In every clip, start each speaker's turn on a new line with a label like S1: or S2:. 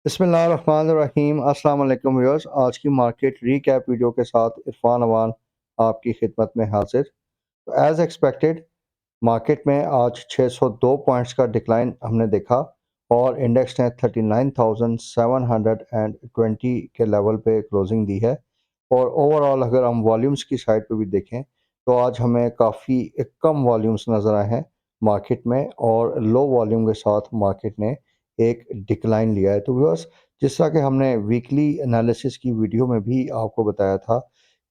S1: बिस्मिल्लाहिर्रहमानिर्रहीम अस्सलाम वालेकुम व्यूअर्स। आज की मार्केट रीकैप वीडियो के साथ इरफान अवान आपकी खिदमत में हाजिर। तो एज़ एक्सपेक्टेड मार्केट में आज 602 पॉइंट्स का डिक्लाइन हमने देखा और इंडेक्स ने 39,720 के लेवल पे क्लोजिंग दी है। और ओवरऑल अगर हम वॉल्यूम्स की साइड पे भी देखें तो आज हमें काफ़ी कम वॉल्यूम्स नज़र आए हैं मार्केट में, और लो वॉल्यूम के साथ मार्केट ने एक डिक्लाइन लिया है। तो व्यूअर्स, जिस तरह के हमने वीकली एनालिसिस की वीडियो में भी आपको बताया था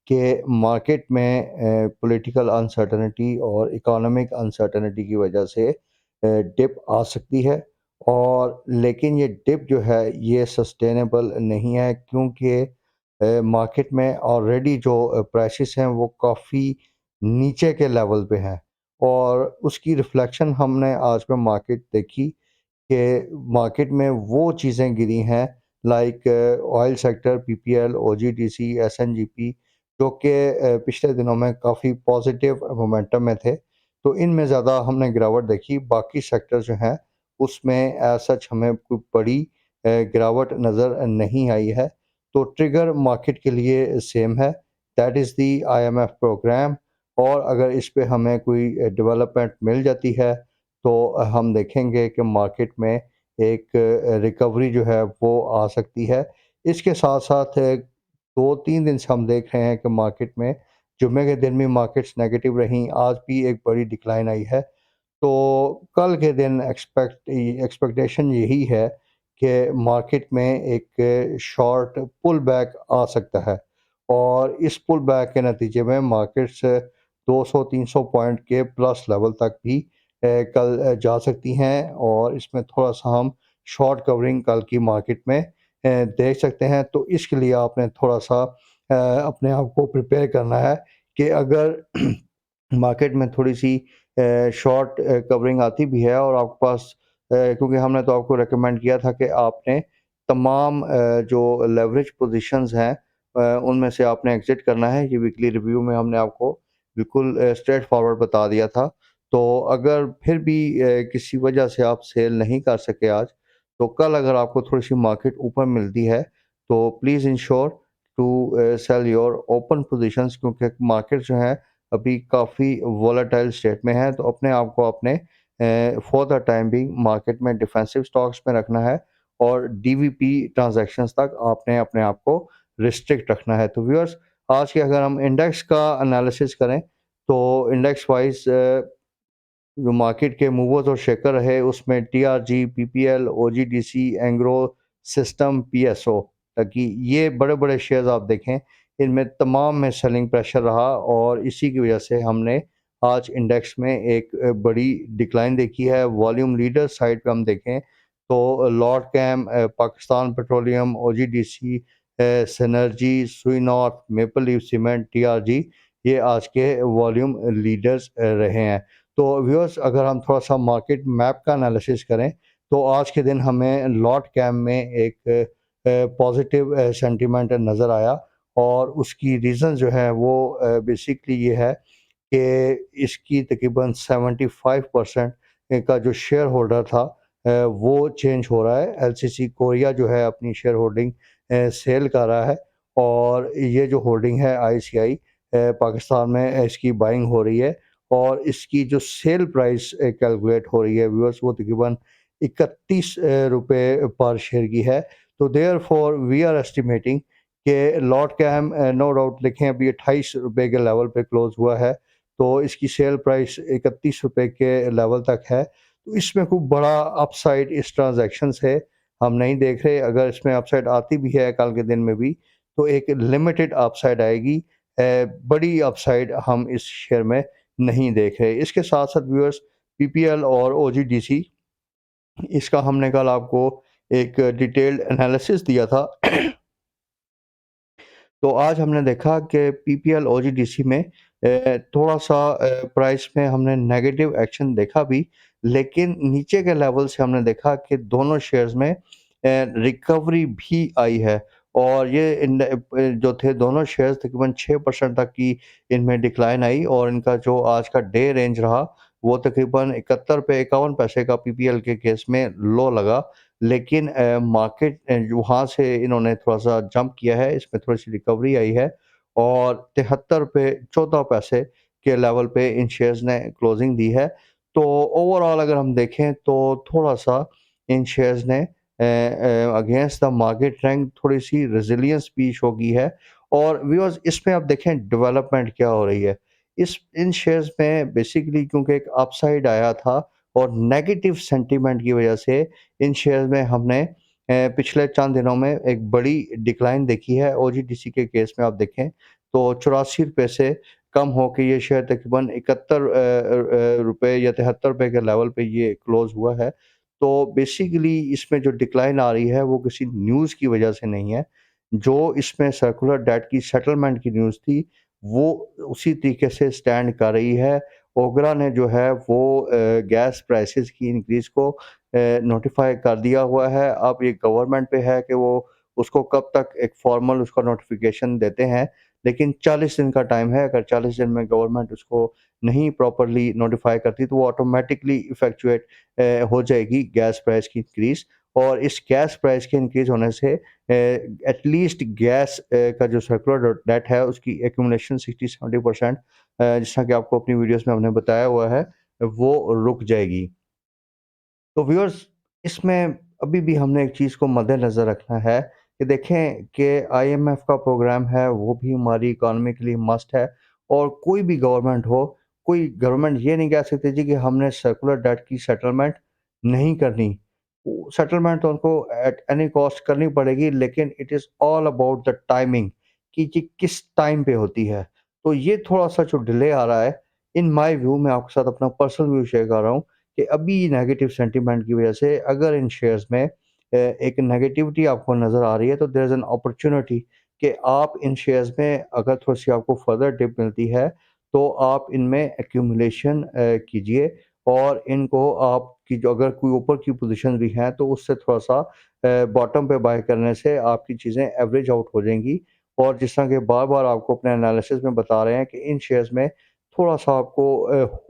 S1: कि मार्केट में पॉलिटिकल अनसर्टेनिटी और इकोनॉमिक अनसर्टेनिटी की वजह से डिप आ सकती है, और लेकिन ये डिप जो है ये सस्टेनेबल नहीं है, क्योंकि मार्केट में ऑलरेडी जो प्राइसेस हैं वो काफ़ी नीचे के लेवल पे हैं। और उसकी रिफ्लेक्शन हमने आज में मार्केट देखी कि मार्केट में वो चीज़ें गिरी हैं, like oil sector, PPL, OGDC, SNGP, जो कि पिछले दिनों में काफ़ी पॉजिटिव मोमेंटम में थे। तो इनमें ज़्यादा हमने गिरावट देखी। बाकी सेक्टर जो हैं उसमें एज सच हमें कोई बड़ी गिरावट नज़र नहीं आई है। तो ट्रिगर मार्केट के लिए सेम है, that is the IMF programme. और अगर इस पे हमें कोई डेवलपमेंट मिल जाती है तो हम देखेंगे कि मार्केट में एक रिकवरी जो है वो आ सकती है। इसके साथ-साथ 2-3 दिन से हम देख रहे हैं कि मार्केट में जुम्मे के दिन भी मार्केट्स नेगेटिव रहीं, आज भी एक बड़ी डिक्लाइन आई है। तो कल के दिन एक्सपेक्टेशन यही है कि मार्केट में एक शॉर्ट पुल बैक आ सकता है, और इस पुल बैक के नतीजे में मार्केट्स 200-300 पॉइंट के प्लस लेवल तक भी कल जा सकती हैं, और इसमें थोड़ा-सा हम शॉर्ट कवरिंग कल की मार्केट में देख सकते हैं। तो इसके लिए आपने थोड़ा-सा अपने आप को प्रिपेयर करना है कि अगर मार्केट में थोड़ी-सी शॉर्ट कवरिंग आती भी है और आपके पास क्योंकि हमने तो आपको रिकमेंड किया था कि आपने तमाम जो लेवरेज पोज़ीशंस हैं उनमें से आपने एग्ज़िट करना है। ये वीकली रिव्यू में हमने आपको बिल्कुल स्ट्रेट फॉरवर्ड बता दिया था। तो अगर फिर भी किसी वजह से आप सेल नहीं कर सके आज, तो कल अगर आपको थोड़ी-सी मार्केट ऊपर मिलती है, तो please ensure to sell your open positions, क्योंकि मार्केट जो है अभी काफ़ी वोलेटाइल स्टेट में है। तो अपने आप को अपने for the time being market में डिफेंसिव स्टॉक्स में रखना है, और डीवीपी ट्रांज़ैक्शंस तक आपने अपने आप को रिस्ट्रिक्ट रखना है। तो व्यूअर्स, आज के अगर हम इंडेक्स का एनालिसिस करें तो इंडेक्स वाइज़ जो मार्केट के मूवर्स और शेकर रहे उसमें TRG, PPL, OGDC, Engro system, PSO, ताकि ये बड़े-बड़े शेयर्स आप देखें, इनमें तमाम में सेलिंग प्रेशर रहा, और इसी की वजह से हमने आज इंडेक्स में एक बड़ी डिक्लाइन देखी है। वॉल्यूम लीडर साइड पे हम देखें तो लॉर्ड कैम, Pakistan Petroleum, OGDC, Synergy, Sui North, Maple Leaf Cement, TRG, ये आज के वॉल्यूम लीडर्स रहे हैं। तो व्यूअर्स, अगर हम थोड़ा-सा मार्केट मैप का एनालिसिस करें, तो आज के दिन हमें लॉट कैम में एक पॉजिटिव सेंटीमेंट नज़र आया, और उसकी रीज़न जो है वो बेसिकली ये है कि इसकी तकरीबन 75% का जो शेयर होल्डर था वो चेंज हो रहा है। एलसीसी कोरिया जो है अपनी शेयर होल्डिंग सेल कर रहा है, और ये जो होल्डिंग है आईसीआई पाकिस्तान में इसकी बाइंग हो रही है, और इसकी जो सेल प्राइस कैलकुलेट हो रही है व्यूअर्स, वो तकरीबन 31 रुपए पर शेयर की है। तो देयरफॉर वी आर एस्टिमेटिंग कि लॉट कैम नो डाउट देखें अभी 28 रुपए के लेवल पे क्लोज हुआ है, तो इसकी सेल प्राइस 31 रुपए के लेवल तक है। तो इसमें खूब बड़ा अपसाइड इस ट्रांजैक्शन से हम नहीं देख रहे। अगर इसमें अपसाइड आती भी है कल के दिन में भी, तो एक लिमिटेड अपसाइड आएगी, बड़ी अपसाइड हम इस शेयर में नहीं देख रहे। इसके साथ-साथ व्यूअर्स, पीपीएल और ओजीडीसी, इसका हमने कल आपको एक डिटेल्ड एनालिसिस दिया था। तो आज हमने देखा कि पीपीएल ओजीडीसी में थोड़ा-सा प्राइस में हमने नेगेटिव एक्शन देखा भी, लेकिन नीचे के लेवल से हमने देखा कि दोनों शेयर्स में रिकवरी भी आई है, और ये जो थे दोनों शेयर्स तकरीबन 6% तक की इनमें डिक्लाइन आई, और इनका जो आज का डे रेंज रहा वो तकरीबन 71 पे 51 पैसे का पीपीएल के केस में लो लगा। लेकिन मार्केट वहाँ से इन्होंने थोड़ा-सा जंप किया है, इसमें थोड़ी-सी रिकवरी आई है और 73 पे 14 पैसे के लेवल पे इन शेयर्स ने क्लोजिंग दी है। तो ओवरऑल अगर हम देखें तो थोड़ा-सा इन शेयर्स ने अगेंस्ट द मार्केट ट्रेंड थोड़ी-सी रेज़िलियंस भी शो की है और व्यूअर्स इसमें आप देखें डेवलपमेंट क्या हो रही है। इस इन शेयर्स में बेसिकली क्योंकि एक अपसाइड आया था और नेगेटिव सेंटीमेंट की वजह से इन शेयर्स में हमने पिछले चंद दिनों में एक बड़ी डिक्लाइन देखी है। ओजीडीसी के केस में आप देखें तो ₹84 से कम होके ये शेयर तकरीबन 71 रुपए या 73 रुपए के लेवल पे ये क्लोज़ हुआ है। तो बेसिकली इसमें जो डिक्लाइन आ रही है वो किसी न्यूज़ की वजह से नहीं है। जो इसमें सर्कुलर डेट की सेटलमेंट की न्यूज़ थी, वो उसी तरीके से स्टैंड कर रही है। ओगरा ने जो है वो गैस प्राइसेज़ की इंक्रीज़ को नोटिफ़ाई कर दिया हुआ है। अब ये गवर्नमेंट पे है कि वो उसको कब तक एक फॉर्मल उसका नोटिफ़िकेशन देते हैं। लेकिन 40 दिन का टाइम है, अगर 40 दिन में गवर्नमेंट उसको नहीं प्रॉपर्ली नोटिफ़ाई करती तो वो ऑटोमैटिकली इफ़ेक्चुएट हो जाएगी गैस प्राइस की इंक्रीज़ और इस गैस प्राइस के इंक्रीज़ होने से एटलीस्ट गैस का जो सर्कुलर डेट है उसकी एक्यूमुलेशन 60-70% जैसा कि आपको अपनी वीडियोज़ में हमने बताया हुआ है, वो रुक जाएगी। तो व्यूअर्स इसमें अभी भी हमने एक चीज़ को मद्देनज़र रखना है कि देखें कि आईएमएफ का प्रोग्राम है वो भी हमारी इकॉनमी के लिए मस्ट है और कोई भी गवर्नमेंट हो, कोई गवर्नमेंट ये नहीं कह सकती जी कि हमने सर्कुलर डेट की सेटलमेंट नहीं करनी। सेटलमेंट तो उनको एट एनी कॉस्ट करनी पड़ेगी लेकिन it is all about the timing कि जी किस टाइम पे होती है। तो ये थोड़ा-सा जो डिले आ रहा है, इन माय व्यू मैं आपके साथ अपना पर्सनल व्यू शेयर कर रहा हूँ कि अभी नेगेटिव सेंटीमेंट की वजह से अगर इन शेयर्स में एक नेगेटिविटी आपको नज़र आ रही है तो देयर इज़ एन अपॉर्च्युनिटी कि आप इन शेयर्स में अगर थोड़ी-सी आपको फर्दर डिप मिलती है, तो आप इनमें एक्यूमुलेशन कीजिए और इनको आपकी जो अगर कोई ऊपर की पोज़ीशन भी हैं, तो उससे थोड़ा-सा बॉटम पे बाय करने से आपकी चीज़ें एवरेज आउट हो जाएँगी और जिस तरह के बार-बार आपको अपने एनालिसिस में बता रहे हैं कि इन शेयर्स में थोड़ा-सा आपको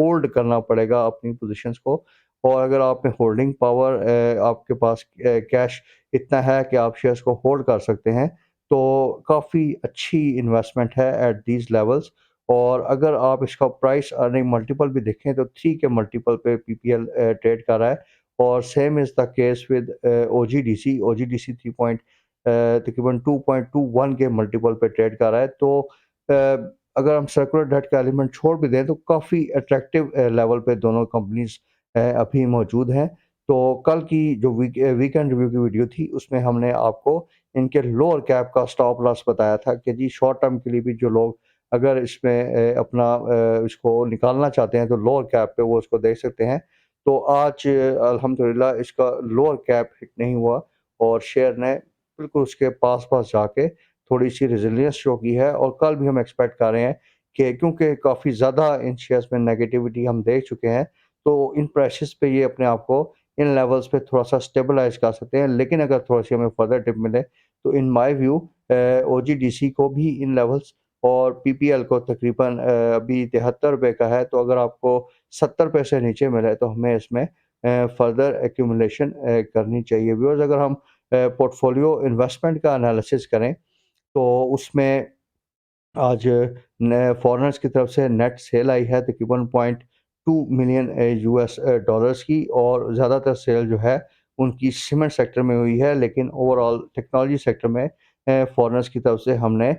S1: होल्ड करना पड़ेगा अपनी पोज़ीशंस को और अगर आप में होल्डिंग पावर आपके पास कैश इतना है कि आप शेयर्स को होल्ड कर सकते हैं, तो काफ़ी अच्छी इन्वेस्टमेंट है एट दीज़ लेवल्स और अगर आप इसका प्राइस अर्निंग मल्टीपल भी देखें तो 3 के मल्टीपल पे पीपीएल ट्रेड कर रहा है और same is the case with OGDC, OGDC 3 point तकरीबन 2.21 के मल्टीपल पे ट्रेड कर रहा है। तो अगर हम सर्कुलर डेट का एलिमेंट छोड़ भी दें तो काफ़ी अट्रैक्टिव लेवल पे दोनों कंपनीज़ अभी मौजूद हैं। तो कल की जो वीकेंड रिव्यू की वीडियो थी उसमें हमने आपको इनके लोअर कैप का स्टॉप लॉस बताया था कि जी शॉर्ट टर्म के लिए भी जो लोग अगर इसमें अपना इसको निकालना चाहते हैं तो लोअर कैप पे वो इसको देख सकते हैं। तो आज अल्हम्दुलिल्लाह इसका लोअर कैप हिट नहीं हुआ और शेयर ने बिल्कुल उसके पास-पास जाके थोड़ी-सी रेज़िलियंस शो की है और कल भी हम एक्सपेक्ट कर रहे हैं कि क्योंकि काफ़ी ज़्यादा इन शेयर्स में नेगेटिविटी हम देख चुके हैं, तो इन प्राइसेज़ पे ये अपने आप को इन लेवल्स पे थोड़ा-सा स्टेबलाइज़ कर सकते हैं। लेकिन अगर थोड़ी-सी हमें फर्दर डिप मिले, तो इन माय व्यू ओजीडीसी को भी इन लेवल्स और पीपीएल को तकरीबन अभी ₹73 का है, तो अगर आपको 70 पैसे नीचे मिले, तो हमें इसमें फर्दर एक्यूमुलेशन करनी चाहिए। व्यूअर्स अगर हम पोर्टफोलियो इन्वेस्टमेंट का एनालिसिस करें, तो उसमें आज न फॉरेनर्स की तरफ से नेट सेल आई है तकरीबन 0.2 मिलियन यूएस डॉलर्स की और ज़्यादातर सेल जो है उनकी सीमेंट सेक्टर में हुई है लेकिन ओवरऑल टेक्नोलॉजी सेक्टर में फॉरेनर्स की तरफ से हमने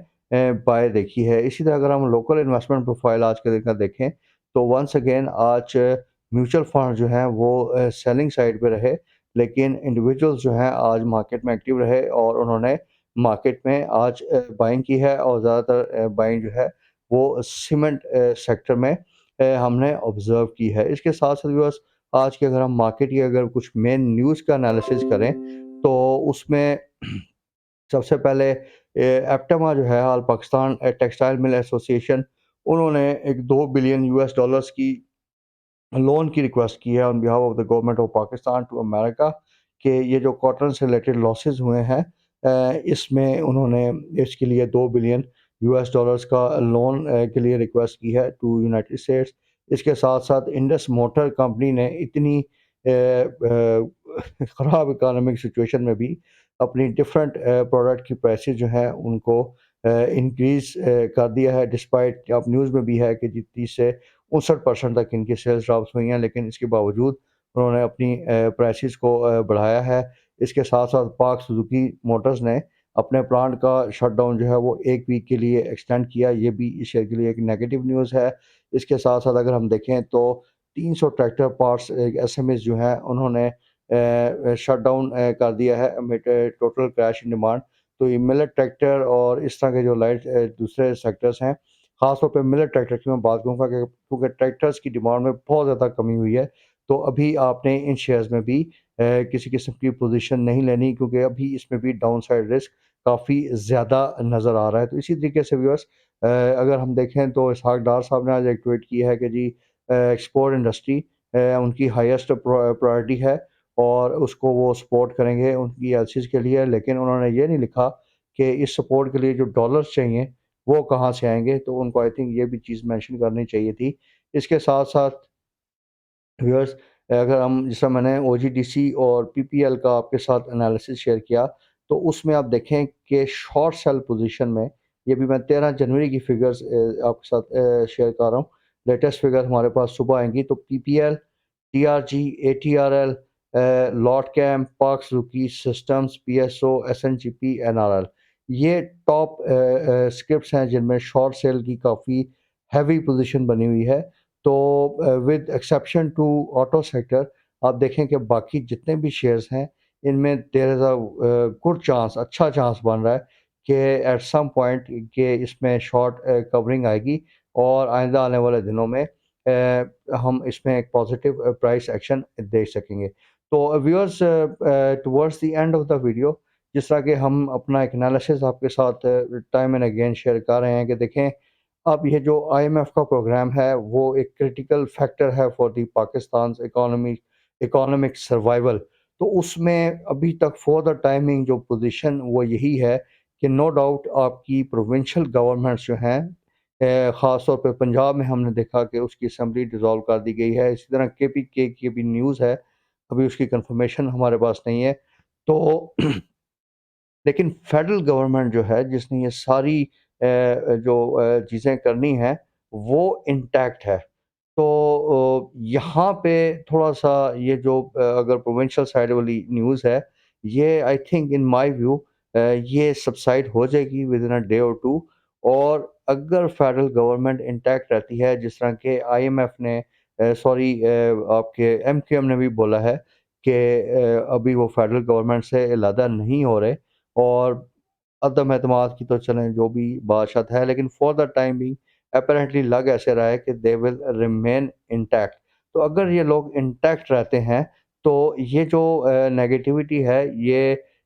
S1: बाय देखी है। इसी तरह अगर हम लोकल इन्वेस्टमेंट प्रोफाइल आज के दिन का देखें तो वंस अगेन आज म्यूचुअल फंड जो हैं वो सेलिंग साइड पे रहे लेकिन इंडिविजुअल्स जो हैं आज मार्केट में एक्टिव रहे और उन्होंने मार्केट में आज बाइंग की है और ज़्यादातर बाइंग जो है वो सीमेंट सेक्टर में हमने ऑब्ज़र्व की है। इसके साथ-साथ व्यूअर्स आज की अगर हम मार्केट की अगर कुछ मेन न्यूज़ का एनालिसिस करें, तो उसमें सबसे पहले एप्टेमा जो है all Pakistan textile mill association उन्होंने एक 2 बिलियन यूएस डॉलर्स की लोन की रिक्वेस्ट की है on behalf of the government of Pakistan to America कि ये जो कॉटन से रिलेटेड लॉसेस हुए हैं इसमें उन्होंने इसके लिए 2 बिलियन यूएस डॉलर्स का लोन के लिए रिक्वेस्ट की है टू यूनाइटेड स्टेट्स। इसके साथ साथ इंडस मोटर कंपनी ने इतनी ख़राब इकोनॉमिक सिचुएशन में भी अपनी डिफरेंट प्रोडक्ट की प्राइसेस जो हैं उनको इंक्रीज़ कर दिया है, डिस्पाइट आप न्यूज़ में भी है कि जी 30 से 59% तक इनकी सेल्स ड्रॉप्स हुई हैं, लेकिन इसके बावजूद उन्होंने अपनी प्राइसेस को बढ़ाया है। इसके साथ-साथ पाक सुजुकी मोटर्स ने अपने प्लांट का शटडाउन जो है वो 1 वीक के लिए एक्सटेंड किया, ये भी इस शेयर के लिए एक नेगेटिव न्यूज़ है। इसके साथ-साथ अगर हम देखें तो 300 ट्रैक्टर पार्ट्स एसएमएस जो हैं उन्होंने शटडाउन कर दिया है amid total crash in demand. तो ये मिलेट ट्रैक्टर और इस तरह के जो लाइट दूसरे सेक्टर्स हैं, ख़ास तौर पे मिलेट ट्रैक्टर की मैं बात करूँगा कि क्योंकि ट्रैक्टर्स की डिमांड में बहुत ज़्यादा कमी हुई है, तो अभी आपने इन शेयर्स में भी किसी किस्म की पोज़ीशन नहीं लेनी, क्योंकि अभी इसमें भी डाउनसाइड रिस्क काफ़ी ज़्यादा नज़र आ रहा है। तो इसी तरीके से व्यूअर्स अगर हम देखें तो इसहाक डार साहब ने आज एक ट्वीट किया है कि जी एक्सपोर्ट इंडस्ट्री उनकी हाईएस्ट प्रायोरिटी है और उसको वो सपोर्ट करेंगे उनकी एलसीज़ के लिए, लेकिन उन्होंने ये नहीं लिखा कि इस सपोर्ट के लिए जो डॉलर्स चाहिए, वो कहाँ से आएँगे? तो उनको आई थिंक ये भी चीज़ मेंशन करनी चाहिए थी। इसके साथ-साथ व्यूअर्स अगर हम जैसा मैंने ओजीडीसी और पीपीएल का आपके साथ एनालिसिस शेयर किया, तो उसमें आप देखें कि शॉर्ट सेल पोजीशन में ये भी मैं 13 जनवरी की फिगर्स आपके साथ शेयर कर रहा हूँ। लेटेस्ट फिगर हमारे पास सुबह आएँगी तो पीपीएल, टीआरजी, एटीआरएल, लॉटकैम, पाक सुजुकी सिस्टम्स, पीएसओ, एसएनजीपी, एनआरएल, ये टॉप स्क्रिप्ट्स हैं जिनमें शॉर्ट सेल की काफ़ी हैवी पोजीशन बनी हुई है। तो with exception to auto sector आप देखें कि बाकी जितने भी शेयर्स हैं इनमें देयर इज़ गुड चांस, अच्छा चांस बन रहा है कि एट सम पॉइंट कि इसमें शॉर्ट कवरिंग आएगी और आइंदा आने वाले दिनों में हम इसमें एक पॉजिटिव प्राइस एक्शन देख सकेंगे। तो viewers towards the end of the video जिस तरह कि हम अपना एक एनालिसिस आपके साथ टाइम एंड अगेन शेयर कर रहे हैं कि देखें अब ये जो आईएमएफ का प्रोग्राम है वो एक क्रिटिकल फैक्टर है for the Pakistan economic survival. तो उसमें अभी तक फॉर द टाइमिंग जो पोजीशन वो यही है कि नो डाउट आपकी प्रोविंशियल गवर्नमेंट्स जो हैं ख़ास तौर पे पंजाब में हमने देखा कि उसकी असेंबली डिसॉल्व कर दी गई है। इसी तरह केपीके की भी न्यूज़ है, अभी उसकी कंफर्मेशन हमारे पास नहीं है। तो लेकिन फेडरल गवर्नमेंट जो है जिसने ये सारी जो चीज़ें करनी हैं वो इंटैक्ट है। तो यहाँ पे थोड़ा-सा ये जो अगर प्रोविंशियल साइड वाली न्यूज़ है, ये I think in my view ये सबसाइड हो जाएगी विदिन अ डे और 2। और अगर फेडरल गवर्नमेंट इंटैक्ट रहती है जिस तरह के आईएमएफ ने सॉरी आपके एमक्यूएम ने भी बोला है कि अभी वो फेडरल गवर्नमेंट से अलहदा नहीं हो रहे और अदम एतमाद की तो चलें जो भी बात है, लेकिन for the time being apparently लग ऐसे रहा है कि दे विल रिमेन इंटैक्ट। तो अगर ये लोग इंटैक्ट रहते हैं तो ये जो नेगेटिविटी है ये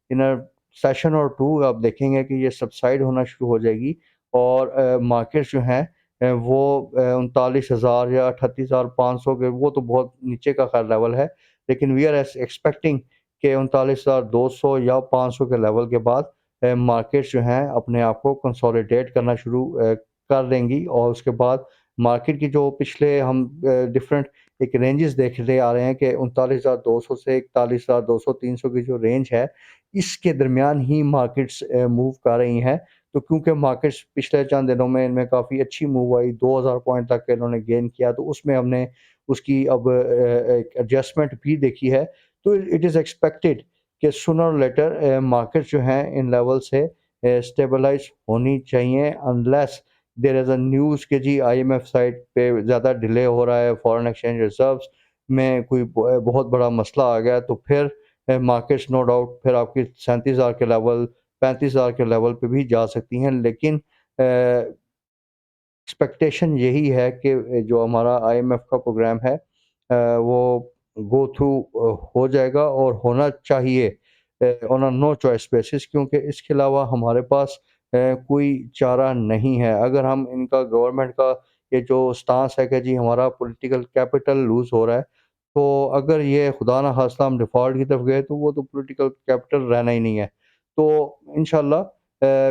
S1: इन अ सेशन और 2 आप देखेंगे कि ये सबसाइड होना शुरू हो जाएगी और मार्केट्स जो हैं वो 39,000 या 38,500 के वो तो बहुत नीचे का ख़ैर लेवल है। लेकिन वी आर एक्सपेक्टिंग कि 39,200 या 500 के लेवल के बाद मार्केट्स जो हैं अपने आप को कंसोलिडेट करना शुरू कर देंगी और उसके बाद मार्केट की जो पिछले हम डिफरेंट एक रेंजेस देखते आ रहे हैं कि 39,200 से 41,200 300 की जो रेंज है, इसके दरमियान ही मार्केट्स मूव कर रही हैं। तो क्योंकि मार्केट्स पिछले चंद दिनों में इनमें काफ़ी अच्छी मूव आई, 2000 पॉइंट तक इन्होंने गेन किया, तो उसमें हमने उसकी अब एक एडजस्टमेंट भी देखी है। तो इट इज़ एक्सपेक्टेड कि सूनर और लेटर मार्केट जो हैं इन लेवल से स्टेबलाइज़ होनी चाहिए unless there is a news कि जी आईएमएफ साइड पे ज़्यादा डिले हो रहा है, फॉरेन एक्सचेंज रिज़र्व्स में कोई बहुत बड़ा मसला आ गया तो फिर मार्केट्स नो डाउट फिर आपकी 37,000 के लेवल, 35,000 के लेवल पे भी जा सकती हैं। लेकिन एक्सपेक्टेशन यही है कि जो हमारा आईएमएफ का प्रोग्राम है वो गो थ्रू हो जाएगा और होना चाहिए on a no choice basis, क्योंकि इसके अलावा हमारे पास कोई चारा नहीं है। अगर हम इनका गवर्नमेंट का ये जो स्टांस है कि जी हमारा पॉलिटिकल कैपिटल लूज़ हो रहा है, तो अगर ये खुदा ना खास्ता हम डिफ़ॉल्ट की तरफ गए तो वो तो पॉलिटिकल कैपिटल रहना ही नहीं है। तो इंशाल्लाह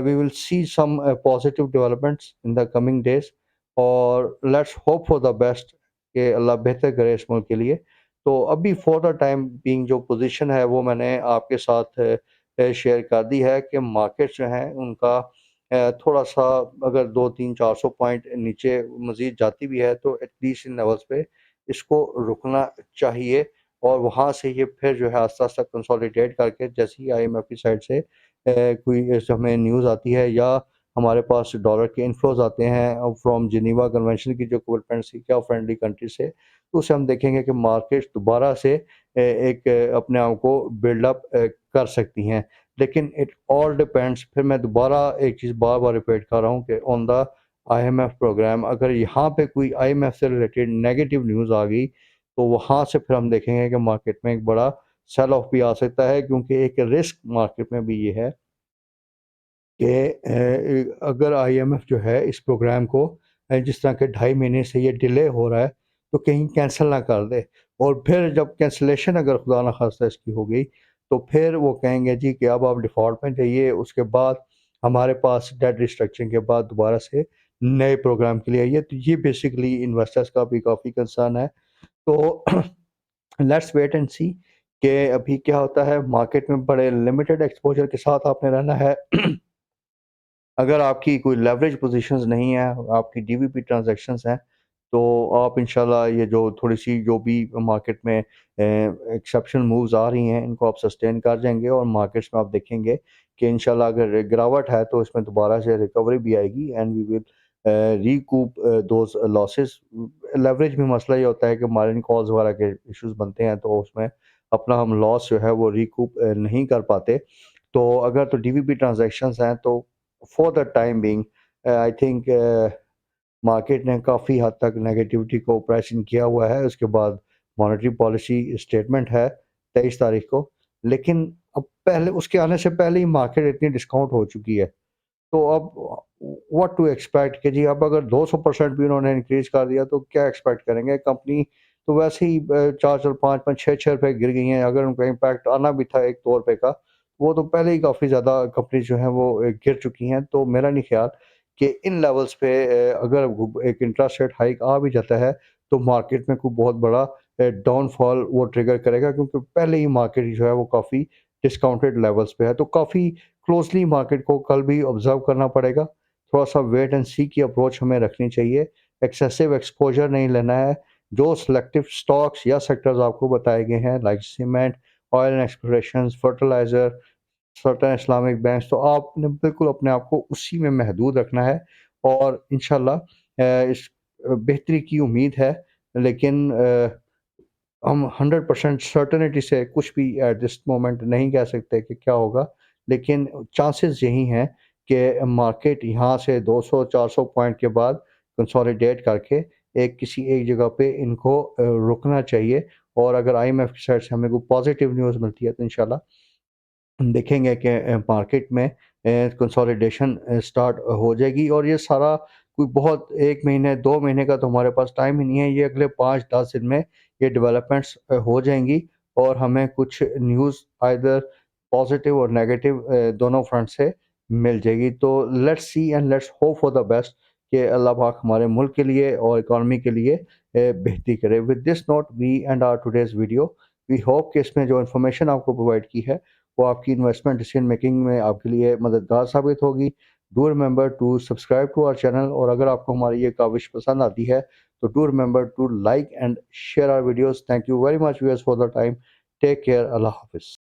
S1: we will see some positive developments in the coming days और let's hope for the best कि अल्लाह बेहतर करे इस मुल्क के लिए। तो अभी फॉर द टाइम बीइंग जो पोज़ीशन है वो मैंने आपके साथ शेयर कर दी है कि मार्केट जो है उनका थोड़ा-सा अगर 2-3-400 पॉइंट नीचे मज़ीद जाती भी है तो एटलीस्ट इन लेवल्स पे इसको रुकना चाहिए और वहाँ से ये फिर जो है आस्ता-आस्ता कंसोलिडेट करके जैसे ही आईएमएफ की साइड से कोई ऐसे हमें न्यूज़ आती है या हमारे पास डॉलर के इन्फ्लोज़ आते हैं फ्रॉम जिनेवा कन्वेंशन की जो कमिटमेंट्स थी क्या फ्रेंडली कंट्री से, तो उससे हम देखेंगे कि मार्केट्स दोबारा से एक अपने आप को बिल्डअप कर सकती हैं। लेकिन इट ऑल डिपेंड्स फिर मैं दोबारा एक चीज़ बार-बार रिपीट कर रहा हूँ कि ऑन द आईएमएफ प्रोग्राम अगर यहाँ पे कोई आईएमएफ से रिलेटेड नेगेटिव न्यूज़ आ गई, तो वहाँ से फिर हम देखेंगे कि मार्केट में एक बड़ा सेल ऑफ भी आ सकता है क्योंकि एक रिस्क मार्केट में भी ये है कि अगर आईएमएफ जो है इस प्रोग्राम को जिस तरह के 2.5 महीने से ये डिले हो रहा है, तो कहीं कैंसल ना कर दे और फिर जब कैंसलेशन अगर खुदा ना खास्ता इसकी हो गई, तो फिर वो कहेंगे जी कि अब आप डिफ़ॉल्ट में जाइए, उसके बाद हमारे पास डेट रिस्ट्रक्चरिंग के बाद दोबारा से नए प्रोग्राम के लिए आइए। तो ये बेसिकली इन्वेस्टर्स का भी काफ़ी कंसर्न है। तो लेट्स वेट एंड सी कि अभी क्या होता है, मार्केट में बड़े लिमिटेड एक्सपोज़र के साथ आपने रहना है। अगर आपकी कोई लेवरेज पोज़ीशंस नहीं है, आपकी डीवीपी ट्रांज़ैक्शंस हैं, तो आप इंशाल्लाह ये जो थोड़ी-सी जो भी मार्केट में एक्सेप्शनल मूव्स आ रही हैं, इनको आप सस्टेन कर जाएँगे और मार्केट्स में आप देखेंगे कि इंशाल्लाह अगर गिरावट है, तो इसमें दोबारा से रिकवरी भी आएगी and we will recoup those losses. Leverage में मसला ये होता है कि मार्जिन कॉल्स वगैरह के इश्यूज़ बनते हैं, तो उसमें अपना हम लॉस जो है वो रीकूप नहीं कर पाते। तो अगर तो डीवीपी ट्रांज़ैक्शंस हैं, तो for the time being I think market ने काफ़ी हद तक नेगेटिविटी को प्राइस इन किया हुआ है। उसके बाद मॉनेटरी पॉलिसी स्टेटमेंट है 23 तारीख को। लेकिन अब पहले उसके आने से पहले ही मार्केट इतनी डिस्काउंट हो चुकी है। तो अब व्हाट टू एक्सपेक्ट कि जी अब अगर 200% भी उन्होंने इंक्रीज़ कर दिया तो क्या एक्सपेक्ट करेंगे? कंपनी तो वैसे ही 4-4, 5-5, 6-6 रुपए गिर गई हैं। अगर उनका इम्पैक्ट आना भी था 1-2 रुपए का, वो तो पहले ही काफ़ी ज़्यादा कंपनी जो हैं वो गिर चुकी हैं। तो मेरा नहीं ख़्याल कि इन लेवल्स पे अगर एक इंटरेस्ट रेट हाइक आ भी जाता है, तो मार्केट में कोई बहुत बड़ा डाउनफॉल वो ट्रिगर करेगा क्योंकि पहले ही मार्केट जो है वो काफ़ी डिस्काउंटेड लेवल्स पे है। तो काफ़ी क्लोज़ली मार्केट को कल भी ऑब्ज़र्व करना पड़ेगा। थोड़ा-सा वेट एंड सी की अप्रोच हमें रखनी चाहिए। एक्सेसिव एक्सपोज़र नहीं लेना है। जो सिलेक्टिव स्टॉक्स या सेक्टर्स आपको बताए गए हैं like cement, oil and explorations, fertiliser, certain Islamic banks, तो आपने बिल्कुल अपने आप को उसी में महदूद रखना है और इंशाल्लाह इस बेहतरी की उम्मीद है। लेकिन हम 100% सर्टेनिटी से कुछ भी एट दिस मोमेंट नहीं कह सकते कि क्या होगा, लेकिन चांसेस यही हैं कि मार्केट यहाँ से 200-400 पॉइंट के बाद कंसोलिडेट करके एक किसी एक जगह पे इनको रुकना चाहिए और अगर आईएमएफ की साइड से हमें कोई पॉजिटिव न्यूज़ मिलती है तो इंशाल्लाह हम देखेंगे कि मार्केट में कंसोलिडेशन स्टार्ट हो जाएगी और ये सारा कोई बहुत 1 महीने 2 महीने का तो हमारे पास टाइम ही नहीं है। ये अगले 5-10 दिन में ये डेवलपमेंट्स हो जाएँगी और हमें कुछ न्यूज़ आइदर पॉज़िटिव और नेगेटिव दोनों फ्रंट से मिल जाएगी। तो let's see and let's hope for the best कि अल्लाह पाक हमारे मुल्क के लिए और इकॉनमी के लिए बेहतरी करे। With this note we end our today's video. We hope कि इसमें जो इन्फॉर्मेशन आपको प्रोवाइड की है वो आपकी इन्वेस्टमेंट डिसीजन मेकिंग में आपके लिए मददगार साबित होगी। Do remember to subscribe to our channel और अगर आपको हमारी ये काविश पसंद आती है तो do remember to like and share our videos. Thank you very much viewers for the time. Take care. अल्लाह हाफ़िज़।